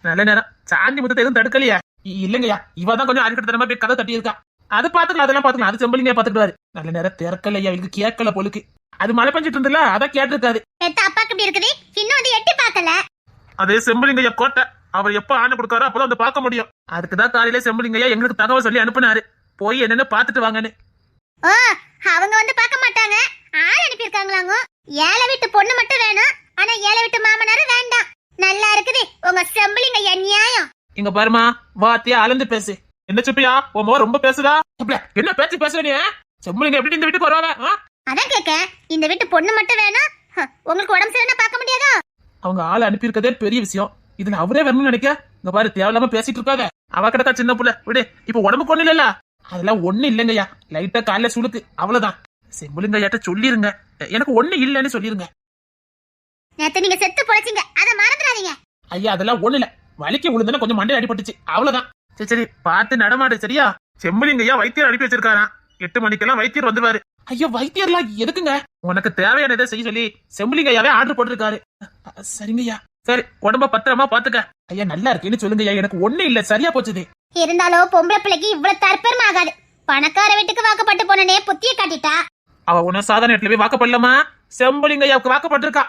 நல்ல நேரம் சாந்தி முத்தத்தை எதுவும் தடுக்கலையா? இல்லைங்கய்யா, இவதான் கொஞ்சம் அடிக்கடி போய் கதை தட்டி இருக்கா. அது பாத்துக்கலாம், அதெல்லாம் பாத்துக்கலாம், அது செம்பலிங்க பாத்துக்கிட்டாரு. நல்ல நேரம் திறக்கலையா, இவருக்கு கேட்கல பொழுக்கு. அது மழை பெஞ்சிட்டு இருந்தல, அதான் கேட்டிருக்காரு. பெத்த அப்பாக்கு இப்படி இருக்குது, இன்னும் வந்து எட்டி பார்க்கல. அதே செம்பலிங்கய்யா கோட்டை, அவர் எப்ப ஆணை கொடுக்காரோ அப்பதான் வந்து பார்க்க முடியும். அதுக்குதான் காலையில செம்பலிங்கய்யா எங்களுக்கு தகவல் சொல்லி அனுப்புனாரு, போய் என்னன்னு பாத்துட்டு வாங்கன்னு. ஓ, அவங்க வந்து பார்க்க மாட்டாங்க, ஆள் அனுப்பியிருக்காங்களாங்க. ஏழை வீட்டு பொண்ணு மட்டும் வேணும், ஆனா ஏழை வீட்டு மாமனாரும் வேண்டாம். நல்லா இருக்குது உங்க செம்பலிங்க நியாயம். இங்க பாருமா, வாத்தியா அளந்து பேசு. என்ன சுப்பியா, உன் மோ ரொம்ப பேசுதா? என்ன பேச்சு பேசுற நீ? செம்பலிங்க எப்படி இந்த வீட்டுக்கு வருவாங்க? அதான் கேக்க, இந்த வீட்டு பொண்ணு மட்டும் வேணும், உங்களுக்கு உடம்பு சரியில்லைன்னா பார்க்க முடியாதோ? அவங்க ஆள் அனுப்பியிருக்கதே பெரிய விஷயம், இதுல அவரே வரணும்னு நினைக்க. இங்க பாரு, தேவையில்லாம பேசிட்டு இருக்காத. அவ கிடக்கா சின்ன புள்ள, விடு. இப்ப உடம்புக்கு ஒண்ணு இல்லல்ல, அதெல்லாம் ஒண்ணு இல்லைங்கய்யா, லைட்டா காலைல சுளுக்கு, அவ்வளவுதான். செம்பலிங்கய்யாட்ட சொல்லிருங்க, எனக்கு ஒண்ணு இல்லன்னு சொல்லிருங்க. நேத்து நீங்க செத்து பொழைச்சிங்க, அத மறந்துடாதீங்க. ஐயா அதெல்லாம் ஒண்ணு இல்ல, வலிக்கு விழுந்தன கொஞ்சம் மண்டை அடிபட்டுச்சு, அவ்வளவுதான். சரி சரி, பார்த்து நடமாடு சரியா? செம்பலிங்கய்யா வைத்தியர் அனுப்பி வச்சிருக்காராம், 8 மணிக்கெல்லாம் வைத்தியர் வந்துருவாரு. ஐயோ வைத்தியர்லாம் எதுக்குங்க? உனக்கு தேவையான இதை செய்ய சொல்லி செம்பலிங்கய்யாவே ஆர்டர் போட்டிருக்காரு. சரிங்கய்யா. சரி, உடம்ப பத்திரமா பாத்துக்க. ஐயா நல்லா இருக்கேன்னு சொல்லுங்கய்யா, எனக்கு ஒண்ணு இல்ல, சரியா போச்சுது. இருந்தாலும் பொம்பளை பிள்ளைக்கு இவ்வளவு தற்பெருமை ஆகாது. பணக்கார வீட்டுக்கு வாக்கப்பட்டு போனனே புத்திய காட்டிட்டா. அவ உன சாதாரண இடத்துல போய் வாக்கப்படலாமா? செம்பலிங்கய்யாவுக்கு வாக்கப்பட்டிருக்கா.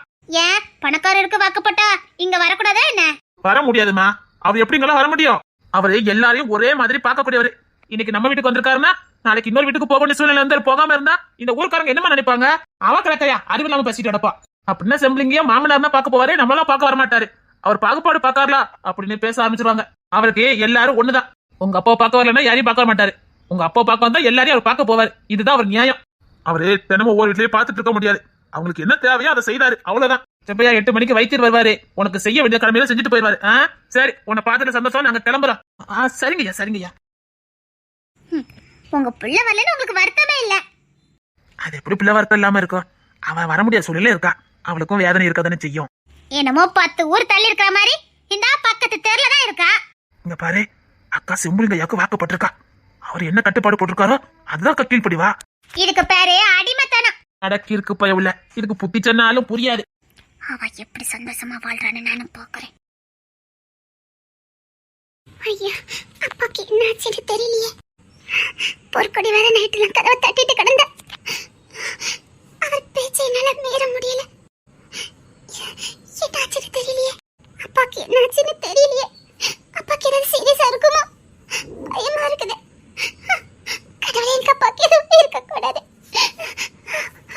ஏன் பணக்காரருக்கு வாக்கப்பட்டா இங்க வரக்கூடாதா என்ன? வர முடியாதுமா, அவர் எப்படிங்களா வர முடியும்? அவரு எல்லாரையும் ஒரே மாதிரி பார்க்கக்கூடியவரு. இன்னைக்கு நம்ம வீட்டுக்கு வந்திருக்காருன்னா நாளைக்கு இன்னொரு வீட்டுக்கு போக வேண்டிய சூழ்நிலை வந்து போகாம இருந்தா இந்த ஊருக்காரங்க என்னமா நினைப்பாங்க? அவ கிடக்கையா அறிவு இல்லாம பேசிட்டு நடப்பா. அப்படின்னா செம்பலிங்கயா மாமனார்னா பார்க்க போவாரு, நம்மளாம் பார்க்க வரமாட்டாரு. அவர் பாகுபாடு பாக்காரலா அப்படின்னு பேச ஆரம்பிச்சிருவாங்க. அவருக்கு எல்லாரும் ஒண்ணுதான். உங்க அப்பா பார்க்க வரலன்னா யாரையும் பார்க்க மாட்டாரு, உங்க அப்பா பார்க்க வந்தா எல்லாரையும் அவர் பார்க்க போவாரு. இதுதான் அவர் நியாயம். அவரு தினமும் ஒவ்வொரு வீட்லயே பார்த்துட்டு இருக்க முடியாது. அவங்களுக்கு என்ன தேவையோ அதை செய்தாரு, அவ்வளவுதான். செப்பையா 8 மணிக்கு வைத்தியர் வருவாரு, உனக்கு செய்ய வேண்டிய கடமையில செஞ்சுட்டு போயிருவாரு. சரி, உன்னை பார்த்துட்டு சந்தோஷம், நாங்க கிளம்புறோம். சரிங்கய்யா சரிங்கய்யா. உங்க பிள்ளை வரலன்னு உங்களுக்கு வருத்தமே இல்ல? அது எப்படி பிள்ளை வருத்தம் இல்லாம இருக்கும்? அவன் வர முடியாத சூழ்நிலை இருக்கா, அவளுக்கும் வேதனை இருக்கதானே செய்யும். என்னமோ 10 ஊர் தள்ளி இருக்கிற மாதிரி இந்த பக்கத்து தெருல தான் இருக்கா. இங்க பாரு, அக்கா செம்பலிங்கய்யாக்கு வாக்கப்பட்டிருக்கா. அவர் என்ன கட்டுப்பாடு போட்டிருக்காரோ அதுதான் கீழ்ப்படி வா. இதுக்கு பேரு அடிமைத்தனம். அடக்கி இருக்கு பயவுல, இதுக்கு புத்தி சொன்னாலும் புரியாது. அவ எப்படி சந்தோஷமா வாழ்றான்னு நானும் பாக்குறேன். ஐயா, அப்பாக்கு என்னாச்சுன்னு தெரியலையே. பொற்கொடி வேற நைட்டுல கதவை தட்டிட்டு கிடந்த, அவர் பேச்சை என்னால மீற முடியல. என்னாச்சுன்னு தெரியலையே, அப்பாக்கு என்னாச்சுன்னு தெரியலையே. அப்பாக்கு ஏதாவது சீரியஸா இருக்குமோ? பயமா இருக்குது. கடவுளே, எங்க அப்பாக்கு எதுவும் இருக்க கூடாது.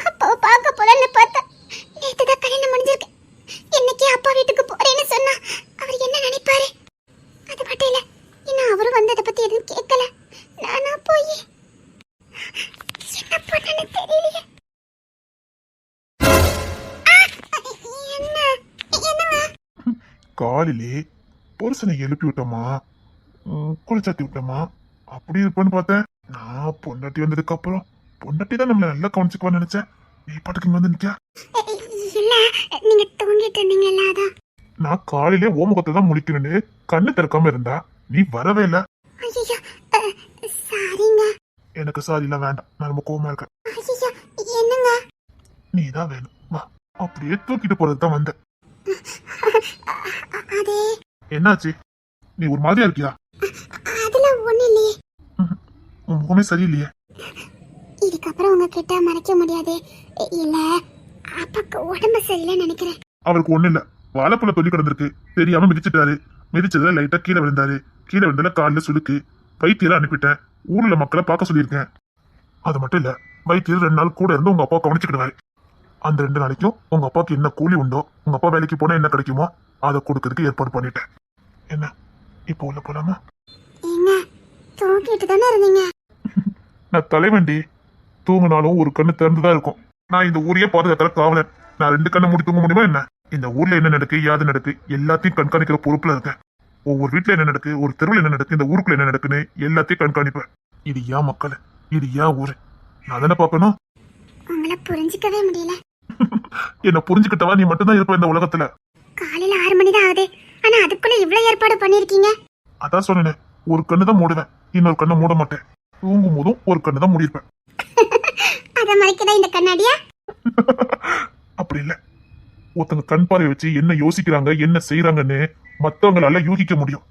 அப்பாவை பார்க்க போலன்னு பார்த்தா நேத்துதான் கல்யாணம் முடிஞ்சிருக்கு. இன்னைக்கு அப்பா வீட்டுக்கு போறேன்னு சொன்னா அவர் என்ன நினைப்பாரு? அது மட்டும் இல்ல, இன்னும் அவரும் வந்ததை பத்தி எதுவும் கேட்கல. நானா போய் என்ன பண்ணனு தெரியலையே. என்னங்க காலிலே புருஷனை எழுப்பி விட்டோமா, குளிச்சாத்தி விட்டோமா, அப்படி இருப்பேன்னு பார்த்தேன். நான் பொண்டாட்டி வந்ததுக்கு அப்புறம் பொண்டாட்டி தான் நம்மள நல்லா கவனிச்சுக்குவான்னு நினைச்சேன். நீ பாட்டுக்கு இங்க வந்து நிக்க. இல்ல, நீங்க தூங்கிட்டு இருந்தீங்கல்ல, அதான். நான் காலையிலே ஓமுகத்தை தான் முழிக்கிறேன்னு கண்ணு திறக்காம இருந்தா நீ வரவே இல்ல. ஐயோ, சாரிங்க. எனக்கு சாரி எல்லாம் வேண்டாம், நான் ரொம்ப கோவமா இருக்கேன். ஐயோ, என்னங்க? நீ தான் வேணும், வா. அப்படியே தூக்கிட்டு போறது தான் வந்தேன். அது என்னாச்சு? நீ ஒரு மாதிரியா இருக்கியா? அதெல்லாம் ஒண்ணு இல்லையே. உன் முகமே சரியில்லையே. இதுக்கப்புறம் உங்ககிட்ட மறைக்க முடியாது. இல்ல, அப்பாக்கு உடம்பு சரியில்லைன்னு நினைக்கிறேன். அவருக்கு ஒண்ணு இல்ல, வாழைப்பழம் தொல்லி கிடந்திருக்கு, தெரியாம மிதிச்சிட்டாரு. மிதிச்சதுல லைட்டா கீழே விழுந்தாரு. கீழே விழுந்ததுல காலில் சுளுக்கு. வைத்தியரை அனுப்பிட்டேன், ஊர்ல மக்களை பார்க்க சொல்லியிருக்கேன். அது மட்டும் இல்ல, வைத்தியர் 2 நாள் கூட இருந்து உங்க அப்பா கவனிச்சுக்கிடுவாரு. அந்த 2 நாளைக்கும் உங்க அப்பாவுக்கு என்ன கூலி உண்டோ, உங்க அப்பா வேலைக்கு போனா என்ன கிடைக்குமோ அதை கொடுக்கறதுக்கு ஏற்பாடு பண்ணிட்டேன். என்ன இப்போ உள்ள போலாமா? ஏங்க, தூங்கிட்டு தானே இருந்தீங்க. நான் தலைவண்டி. தூங்கினாலும் ஒரு கண்ணு திறந்துதான் இருக்கும். நான் இந்த ஊரையே பாதுகாக்கிற காவலன். நான் 2 கண்ணை மூடி தூங்க முடியுமா என்ன? இந்த ஊர்ல என்ன நடக்கு, யாது நடக்கு, எல்லாத்தையும் கண்காணிக்கிற பொறுப்புல இருக்கேன். ஒவ்வொரு வீட்டுல என்ன நடக்கு, ஒரு தெருவில் என்ன நடக்கு, இந்த ஊருக்குள்ள என்ன நடக்குன்னு எல்லாத்தையும் கண்காணிப்பேன். இது ஏன் மக்கள், இது ஏன் ஊரு, நான் தானே பார்க்கணும். உங்களை புரிஞ்சுக்கவே முடியல. என்ன புரிஞ்சுக்கிட்டவா நீ மட்டும்தான் இருப்ப இந்த உலகத்துல. காலையில 6 மணி தான் ஆகுது, ஆனா அதுக்குள்ள இவ்வளவு ஏற்பாடு பண்ணிருக்கீங்க. அதான் சொன்னேன், ஒரு கண்ணு தான் மூடுவேன், இன்னொரு கண்ணை மூட மாட்டேன். தூங்கும் போதும் ஒரு கண்ணு தான் மூடிருப்பேன். அத மறைக்கதா இந்த கண்ணாடியா? அப்படி இல்ல, ஒருத்தங்க கண் பார்வை வச்சு என்ன யோசிக்கிறாங்க, என்ன செய்யறாங்கன்னு மத்தவங்களால யூகிக்க முடியும்.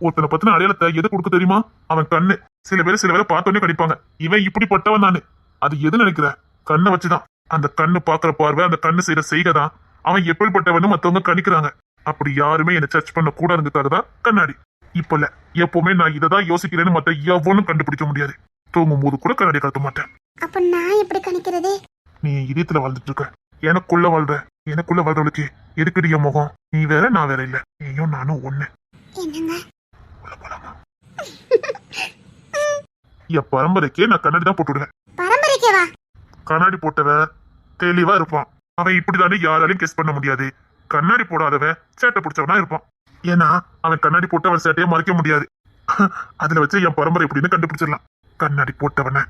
ஒருத்தனை பத்தின அடையாளத்தை எது கொடுக்க தெரியுமா? அவன் கண்ணு. சில பேர் சில பேரை பார்த்தோன்னே கணிப்பாங்க, இவன் இப்படிப்பட்டவன் தானு. அது எது நினைக்கிற? கண்ணை வச்சுதான். அந்த கண்ணு பாக்குற பார்வை, அந்த கண்ணு செய்யற செய்கதான் அவன் எப்படிப்பட்டவன்னு மத்தவங்க கணிக்கிறாங்க. அப்படி யாருமே என்ன சர்ச் பண்ண கூடாதுங்கிறதுக்காக தான் கண்ணாடி. இப்ப இல்ல, எப்பவுமே நான் இததான் யோசிக்கிறேன்னு மத்த எவனும் கண்டுபிடிக்க முடியாது. தூங்கும் போது கூட கண்ணாடி காட்ட மாட்டேன். அப்ப நான் எப்படி கணிக்கிறது? நீ இதயத்துல வாழ்ந்துட்டு இருக்க, எனக்குள்ள வாழ்ற. எனக்குள்ள வாழ்றவளுக்கு எதுக்குடி என் முகம்? நீ வேற, நான் வேற இல்ல. நீயும் நானும் ஒண்ணு. என்னங்க? உள்ள போலாமா? என் பரம்பரைக்கே நான் கண்ணாடி தான் போட்டுடுவேன். பரம்பரைக்கேவா? கண்ணாடி போட்டவன் தெளிவா இருப்பான். அவன் இப்படிதானே யாராலையும் கெஸ் பண்ண முடியாது. கண்ணாடி போடாதவன் சேட்டை பிடிச்சவனா இருப்பான். ஏன்னா அவன் கண்ணாடி போட்டு அவன் சேட்டையை மறைக்க முடியாது. அதுல வச்சு என் பரம்பரை எப்படின்னு கண்டுபிடிச்சிடலாம். கண்ணாடி போட்டவன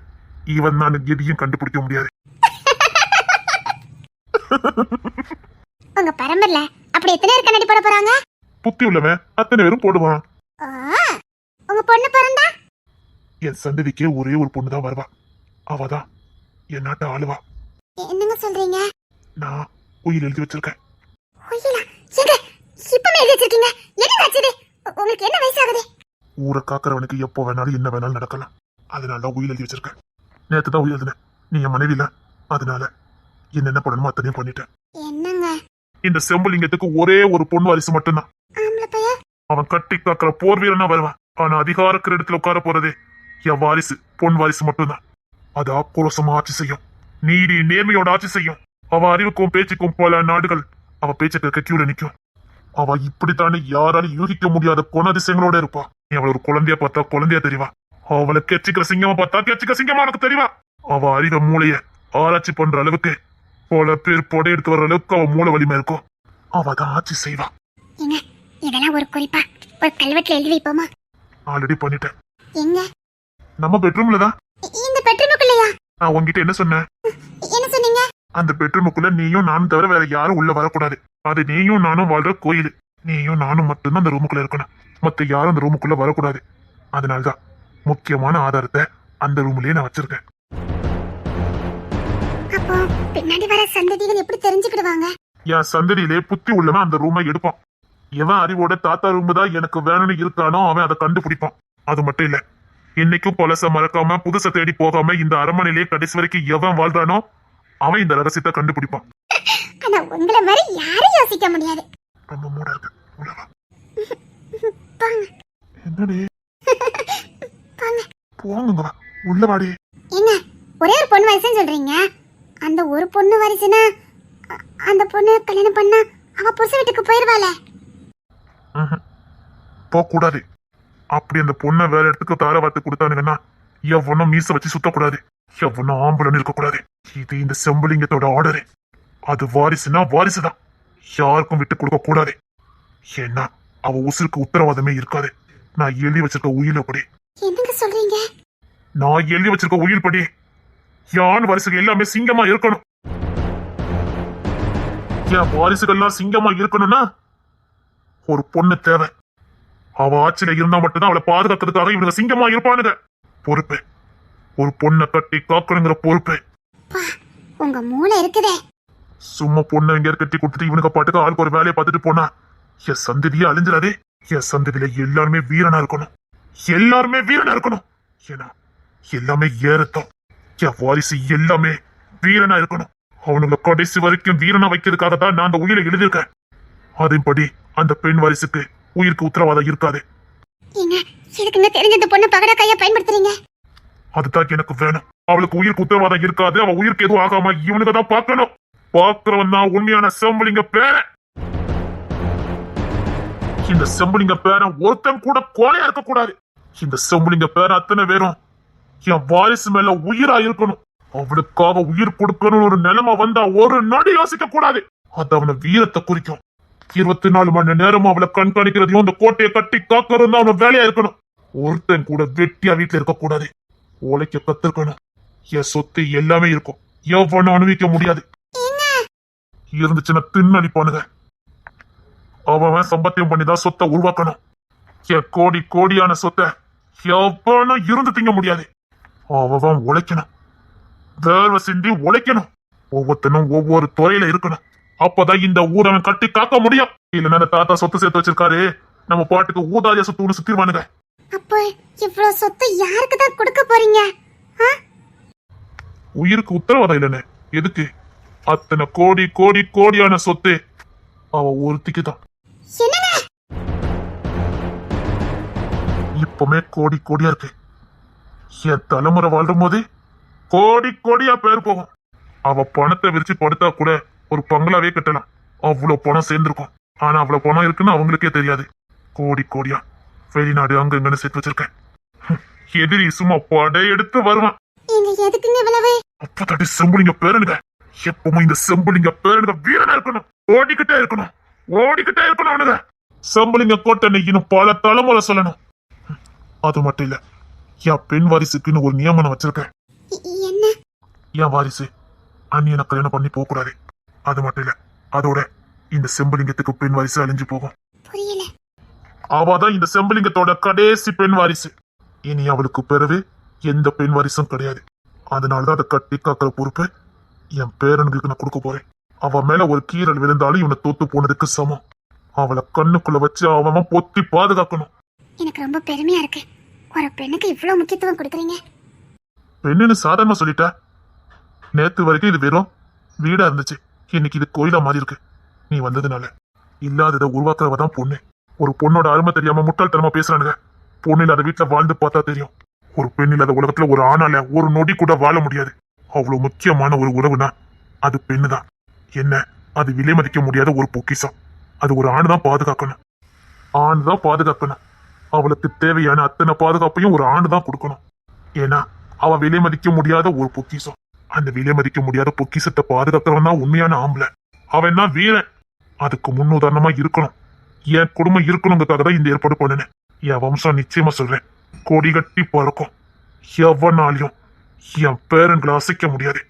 இவன் நான் எதையும் கண்டுபிடிக்க முடியாது. உங்க பரம்பரையில அப்படி எத்தனை பேர் கண்ணாடி போட போறாங்க? புத்தி உள்ளவன் அத்தனை பேரும் போடுவான். ஆ, உங்க பொண்ணு பிறந்தா? என் சந்ததிக்கே ஒரே ஒரு பொண்ணுதான் வருவா. அவதான் என் நாட்டை ஆளுவா. என்னங்க சொல்றீங்க? நான் உயிர் எழுதி வச்சிருக்கேன். ஒய்யலா, எங்க இப்பமே எழுதி வச்சிருக்கீங்க? என்ன ஆச்சுது? உங்களுக்கு என்ன வயசாகுது? ஊரை காக்கிறவனுக்கு எப்போ வேணாலும் என்ன வேணாலும் நடக்கலாம். அதனால தான் உயிர் எழுதி வச்சிருக்கேன். நேத்து தான் உயிர் எழுதினேன். நீ என் மனைவி இல்ல, அதனால என்ன பண்ணணுமோ அத்தனையும் பண்ணிட்டேன். என்னங்க? இந்த செம்புலிங்கத்துக்கு ஒரே ஒரு பொண்ணு வாரிசு மட்டும்தான். ஆம்பளை பையன்? அவன் கட்டி காக்கிற போர் வீரனா வருவான். ஆனா அதிகார கிரீடத்துல உட்கார போறதே என் வாரிசு, பொன் வாரிசு மட்டும்தான். அது ஆக்ரோஷமா ஆட்சி செய்யும், நீதி நேர்மையோட ஆட்சி செய்யும். அவ அறிவுக்கும் பேச்சுக்கும் பல நாடுகள் அவ பேச்சுக்கு கக்கியோட நிக்கும். அவ இப்படித்தானே யாராலும் யூகிக்க முடியாத குணதிசயங்களோட இருப்பா. நீ அவளை ஒரு குழந்தைய பார்த்தா குழந்தையா தெரிவா. அவளை கெச்சிக்கிற சிங்கமா பார்த்தா கெச்சிக்கிற சிங்கமா எனக்கு தெரிவா. அவ அறிவ மூளைய ஆராய்ச்சி பண்ற அளவுக்கு பல பேர் பொடை எடுத்து வர்ற அளவுக்கு அவ மூளை வலிமை இருக்கும். அவதான் ஆட்சி செய்வா. ஏங்க, இதெல்லாம் ஒரு குறிப்பா ஒரு கல்வெட்டுல எழுதி வைப்போமா? ஆல்ரெடி பண்ணிட்டேன். எங்க? நம்ம பெட்ரூம்ல தான். இந்த பெட்ரூமுக்குள்ளயா? நான் உங்ககிட்ட என்ன சொன்னேன்? என்ன சொன்னீங்க? அந்த பெட்ரூமுக்குள்ள நீயும் நானும் தவிர வேற யாரும் உள்ள வரக்கூடாது. அது நீயும் நானும் வாழ்ற கோயில். நீயும் நானும் மட்டும்தான் அந்த ரூமுக்குள்ள இருக்கணும். மத்த யாரும் அந்த ரூமுக்குள்ள வரக்கூடாது. அதனால்தான் முக்கியமான ஆதாரத்தை அந்த ரூம்லயே நான் வச்சிருக்கேன். அப்போ பின்னாடி வர சந்ததிகள் எப்படி தெரிஞ்சுக்கிடுவாங்க? என் சந்ததியிலே புத்தி உள்ளவன் அந்த ரூமை எடுப்பான். எவன் அறிவோட தாத்தா ரூம் தான் எனக்கு வேணும்னு இருக்கானோ அவன் அதை கண்டுபிடிப்பான். அது மட்டும் இல்ல, என்னைக்கும் பழச மறக்காம புதுசை தேடி போகாம இந்த அரண்மனையிலேயே கடைசி வரைக்கும் எவன் வாழ்றானோ அவன் இந்த ரகசியத்தை கண்டுபிடிப்பான். ஆனா உங்களை மாதிரி யாரும் யோசிக்க முடியாது. ரொம்ப மூடா இருக்கு. உள்ளவா. வாங்க. என்னடி? வாங்க. போங்க உள்ளவாடி. என்ன ஒரே ஒரு பொண்ணு வயசுன்னு சொல்றீங்க? அந்த ஒரு பொண்ணு வயசுனா அந்த பொண்ணு கல்யாணம் பண்ணா அவ புருஷ வீட்டுக்கு போயிருவாளே. போக கூடாது. அப்படி அந்த பொண்ணை வேற இடத்துக்கு தார வார்த்தை கொடுத்தானுங்கன்னா எவனும் மீச வச்சு சுத்தக்கூடாது. எவனும் ஆம்பளன்னு இருக்கக்கூடாது. இது இந்த செம்புலிங்கத்தோட ஆர்டரு. அது வாரிசுனா வாரிசுதான். யாருக்கும் விட்டு கொடுக்க கூடாது. ஏன்னா அவ உசுருக்கு உத்தரவாதமே இருக்காது. நான் எழுதி வச்சிருக்க உயிர் படி. என்னங்க சொல்றீங்க? நான் எழுதி வச்சிருக்க உயிர் படி யான் வாரிசுகள் எல்லாமே சிங்கமா இருக்கணும். என் வாரிசுகள்லாம் சிங்கமா இருக்கணும்னா ஒரு பொண்ணு தேவை. அவ ஆட்சியில இருந்தா மட்டும்தான் அவளை பாதுகாக்கிறதுக்காக இவங்க சிங்கமா இருப்பானுங்க. பொறுப்பு, ஒரு பொண்ணை கட்டி காக்கணுங்கிற பொறுப்பு. உங்க மூளை இருக்குதே. சும்மா பொண்ணை எங்கேயாரு கட்டி கொடுத்துட்டு இவனுக்கு பாட்டுக்கு ஆளுக்கு ஒரு வேலையை பார்த்துட்டு போனா என் சந்ததியே அழிஞ்சிடாதே. என் சந்ததியில எல்லாருமே வீரனா இருக்கணும். எல்லாருமே வீரனா இருக்கணும். ஏன்னா எல்லாமே ஏறத்தான். என் வாரிசு எல்லாமே வீரனா இருக்கணும். அவனுங்க கடைசி வரைக்கும் வீரனா வைக்கிறதுக்காக தான் நான் அந்த உயிரை எழுதியிருக்கேன். அதன்படி அந்த பெண் வாரிசுக்கு உயிருக்கு உத்தரவாதம் இருக்காது. என்ன எதுக்குங்க தெரிஞ்ச அந்த பொண்ணு பகடா கைய பயன்படுத்துறீங்க? அதுதான் எனக்கு வேணும். அவளுக்கு உயிருக்கு உத்தரவாதம் இருக்காது. அவ உயிருக்கு எதுவும் ஆகாம இவனுக்கு தான் பார்க்கணும். பார்க்கிறவன் தான் உண்மையான செம்புலிங்க பேரன். இந்த செம்புலிங்க பேரன் ஒருத்தன் கூட கோலையா இருக்க கூடாது. இந்த செம்புலிங்க பேர அத்தனை பேரும் என் வாரிசு மேல உயிரா இருக்கணும். அவளுக்காக உயிர் கொடுக்கணும்னு ஒரு நிலைமை வந்தா ஒரு நொடி யோசிக்க கூடாது. அது அவன வீரத்தை குறிக்கும். 24 மணி நேரம் அவளை கண்காணிக்கிறதையும் அந்த கோட்டையை கட்டி காக்கிறதும் தான் அவன வேலையா இருக்கணும். ஒருத்தன் கூட வெட்டியா வீட்டுல இருக்க கூடாது. உழைக்க கத்துக்கணும். என் சொத்து எல்லாமே இருக்கும். எவனும் அனுபவிக்க முடியாது. இருந்துச்சுன்னா தின்னடிப்பானுங்க. அவன் சம்பாத்தியம் பண்ணிதான் சொத்தை உருவாக்கணும். என் கோடி கோடியான சொத்தை எவனும் இருந்து திங்க முடியாது. அவன் உழைக்கணும். வேர்வை சிந்தி உழைக்கணும். ஒவ்வொருத்தனும் ஒவ்வொரு துறையில இருக்கணும். அப்பதான் இந்த ஊரை அவன் கட்டி காக்க முடியும். இல்லைன்னா அந்த தாத்தா சொத்து சேர்த்து வச்சிருக்காரு, நம்ம பாட்டுக்கு ஊதாரிய சொத்து ஒண்ணு சுத்திடுவானுங்க. அப்போ இவ்வளவு சொத்து யாருக்கு தான் கொடுக்க போறீங்க? உயிருக்கு உத்தரவாதம் இல்லைன்னு எதுக்கு? அத்தனை கோடி கோடி கோடியான சொத்து அவ ஒருத்திக்கு தான். என்னங்க? இப்பவுமே கோடி கோடியா இருக்கு. என் தலைமுறை வாழ்ற போது கோடி கோடியா பேர் போகும். அவ பணத்தை விரிச்சு படுத்தா கூட ஒரு பங்களாவே கட்டலாம். அவ்வளவு பணம் சேர்ந்திருக்கும். ஆனா அவ்வளவு பணம் இருக்குன்னு அவங்களுக்கே தெரியாது. கோடி கோடியா வெளிநாடு அங்க இங்கன்னு சேர்த்து வச்சிருக்கேன். எதிரி சும்மா படை எடுத்து வருவான். எதுக்குங்க இவ்வளவு? அப்பதாட்டி செம்புலிங்க பேரனுங்க. எப்பவும் இந்த செம்புலிங்க பேரனுங்க வீரனா இருக்கணும். ஓடிக்கிட்டே இருக்கணும். ஓடிக்கிட்டே இருக்கணும் அவனுங்க. செம்புலிங்க கோட்டை இன்னும் பல தலைமுறை சொல்லணும். அது மட்டும் இல்ல, என் பெண் வாரிசுக்குன்னு ஒரு நியமனம் வச்சிருக்கேன். என்ன? என் வாரிசு அண்ணியனை கல்யாணம் பண்ணி போக கூடாது. அது மட்டும் இல்ல, அதோட இந்த செம்புலிங்கத்துக்கு பெண் வாரிசு அழிஞ்சு போகும். புரியல. அவதான் இந்த செம்புலிங்கத்தோட கடைசி பெண் வாரிசு. இனி அவளுக்கு பிறகு எந்த பெண் வாரிசும் கிடையாது. அதனாலதான் அதை கட்டி காக்கிற பொறுப்பு என் பேரனுக்கு நான் கொடுக்க போறேன். அவ மேல ஒரு கீரல் விழுந்தாலும் இவனை தோத்து போனதுக்கு சமம். அவளை கண்ணுக்குள்ள வச்சு அவன் பொத்தி பாதுகாக்கணும். எனக்கு ரொம்ப பெருமையா இருக்கு. ஒரு பெண்ணுக்கு இவ்வளவு முக்கியத்துவம் கொடுக்குறீங்க. பெண்ணுன்னு சாதாரணமா சொல்லிட்ட. நேத்து வரைக்கும் இது வெறும் வீடா இருந்துச்சு. இன்னைக்கு இது கோயிலா மாறி இருக்கு. நீ வந்ததுனால இல்லாததை உருவாக்குறவ தான் பொண்ணு. ஒரு பொண்ணோட அருமை தெரியாம முட்டாள்தனமா பேசுறானுங்க. பொண்ணு இல்லாத வீட்டுல வாழ்ந்து பார்த்தா தெரியும். ஒரு பெண் இல்லாத உலகத்துல ஒரு ஆணால ஒரு நொடி கூட வாழ முடியாது. அவ்வளவு முக்கியமான ஒரு உறவுனா அது பெண்ணு தான். என்ன, அது விலை மதிக்க முடியாத ஒரு பொக்கிஷம். அது ஒரு ஆண் தான் பாதுகாக்கணும். ஆண் தான் பாதுகாக்கணும். அவளுக்கு தேவையான அத்தனை பாதுகாப்பையும் ஒரு ஆண் தான் கொடுக்கணும். ஏன்னா அவ விலை மதிக்க முடியாத ஒரு பொக்கிஷம். அந்த விலை மதிக்க முடியாத பொக்கிஷத்தை பாதுகாக்கிறவன் தான் உண்மையான ஆம்பளை. அவன் தான் வீரன். அதுக்கு முன்னுதாரணமா இருக்கணும். என் குடும்பம் இருக்கணுங்கிறதுக்காக தான் இந்த ஏற்பாடு பண்ணினேன். என் வம்சம் நிச்சயமா சொல்றேன், கொடி கட்டி பறக்கும். எவனாலையும் என் பேரன்களை அசைக்க முடியாது.